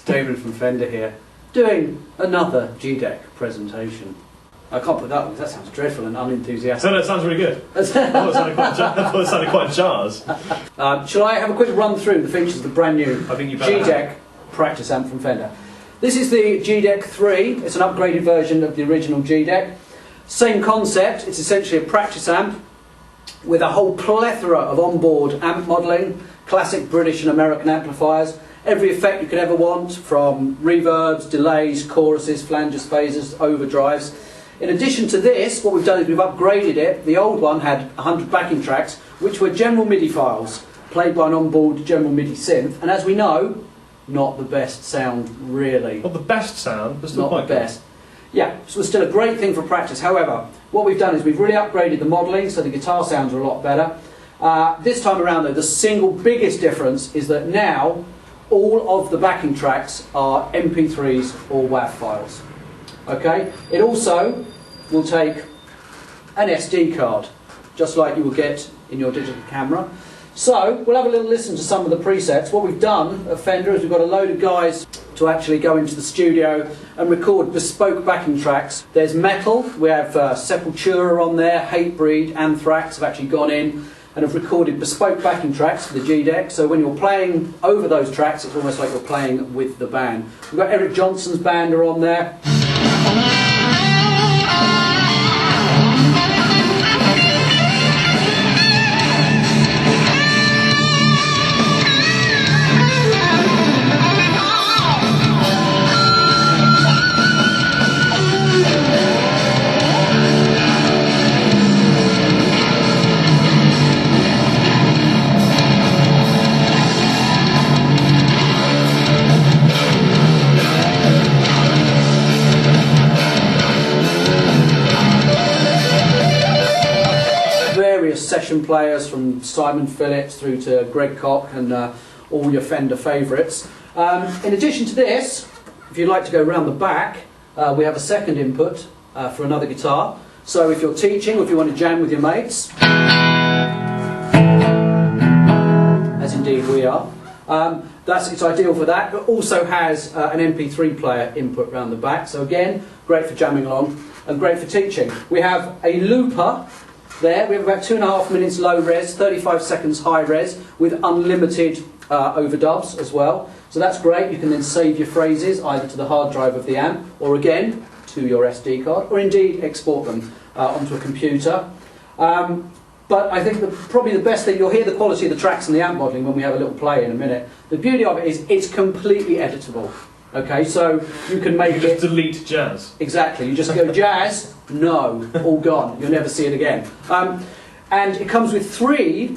Damon from Fender here, doing another G-Dec presentation. I can't put that on because that sounds dreadful and unenthusiastic. No, that sounds really good. I thought it sounded quite jazz. Shall I have a quick run through the features of the brand new G-Dec practice amp from Fender? This is the G-Dec 3. It's an upgraded version of the original G-Dec. Same concept. It's essentially a practice amp with a whole plethora of onboard amp modelling, classic British and American amplifiers, every effect you could ever want, from reverbs, delays, choruses, flanges, phasers, overdrives. In addition to this, what we've done is we've upgraded it. The old one had 100 backing tracks, which were general MIDI files, played by an onboard general MIDI synth, and as we know, not the best sound, really. Not the best sound, but still not quite the best. Yeah, so it's still a great thing for practice. However, what we've done is we've really upgraded the modelling, so the guitar sounds are a lot better. This time around, though, the single biggest difference is that now all of the backing tracks are MP3s or WAV files. Okay? It also will take an SD card, just like you will get in your digital camera. So, we'll have a little listen to some of the presets. What we've done at Fender is we've got a load of guys to actually go into the studio and record bespoke backing tracks. There's metal, we have Sepultura on there, Hatebreed, Anthrax have actually gone in and have recorded bespoke backing tracks for the G-Dec, so when you're playing over those tracks, it's almost like you're playing with the band. We've got Eric Johnson's band are on there. Session players from Simon Phillips through to Greg Koch and all your Fender favourites. In addition to this, if you'd like to go round the back, we have a second input for another guitar. So if you're teaching or if you want to jam with your mates, as indeed we are, it's ideal for that. It also has an MP3 player input round the back. So again, great for jamming along and great for teaching. We have a looper there. We have about 2.5 minutes low res, 35 seconds high res with unlimited overdubs as well. So that's great. You can then save your phrases either to the hard drive of the amp or again to your SD card, or indeed export them onto a computer. But I think probably the best thing, you'll hear the quality of the tracks and the amp modelling when we have a little play in a minute. The beauty of it is it's completely editable. Okay, so you can make it... just delete jazz. Exactly, you just go jazz, no, all gone, you'll never see it again. And it comes with 3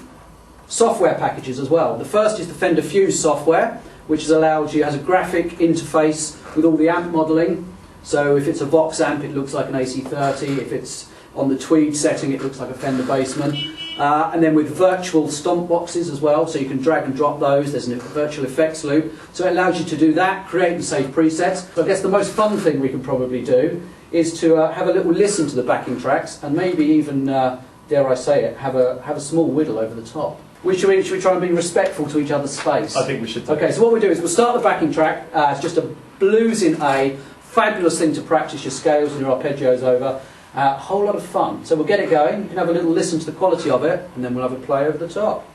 software packages as well. The first is the Fender Fuse software, which has a graphic interface with all the amp modelling. So if it's a Vox amp, it looks like an AC30. If it's on the Tweed setting, it looks like a Fender Bassman. And then with virtual stomp boxes as well, so you can drag and drop those. There's a virtual effects loop, so it allows you to do that, create and save presets. But I guess the most fun thing we can probably do is to have a little listen to the backing tracks and maybe even, dare I say it, have a small whittle over the top. Should we try and be respectful to each other's space? I think we should. Okay, so what we do is we'll start the backing track. It's just a blues in A, fabulous thing to practice your scales and your arpeggios over. A whole lot of fun. So we'll get it going, you can have a little listen to the quality of it, and then we'll have a play over the top.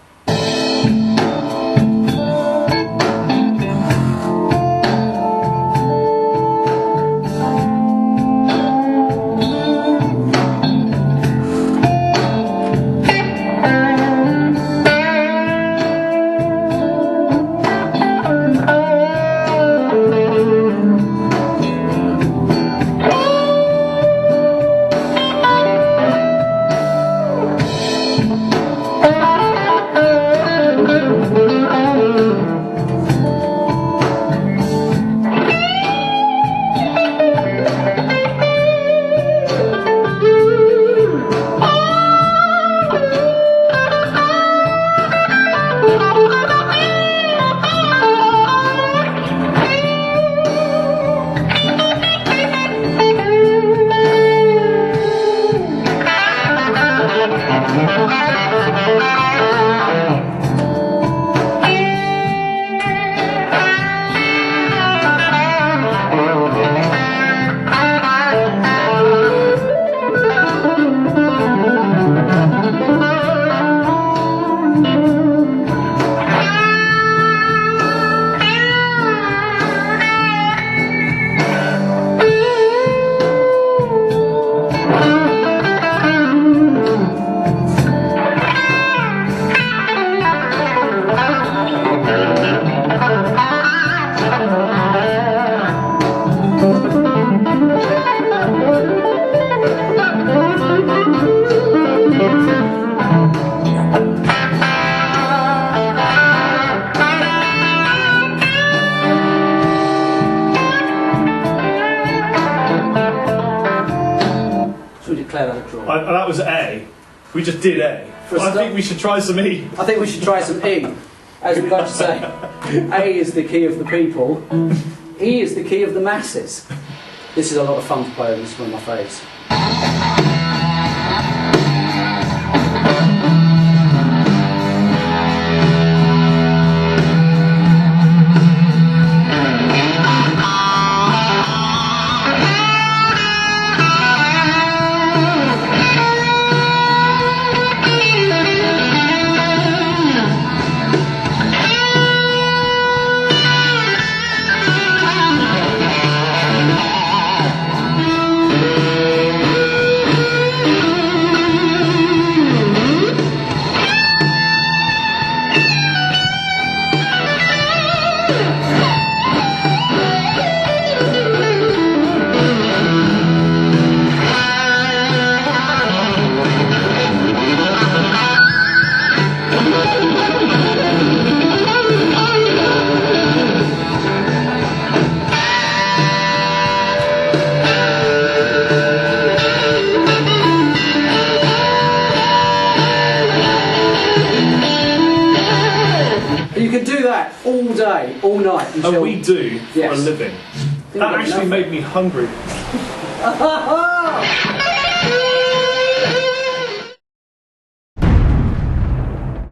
declare that a draw. And that was A. We just did A. I think we should try some E. I think we should try some E. As we like to say, A is the key of the people, E is the key of the masses. This is a lot of fun to play with. This is one of my favourites. You can do that all day, all night. Until... And we do for a living. That actually made me hungry.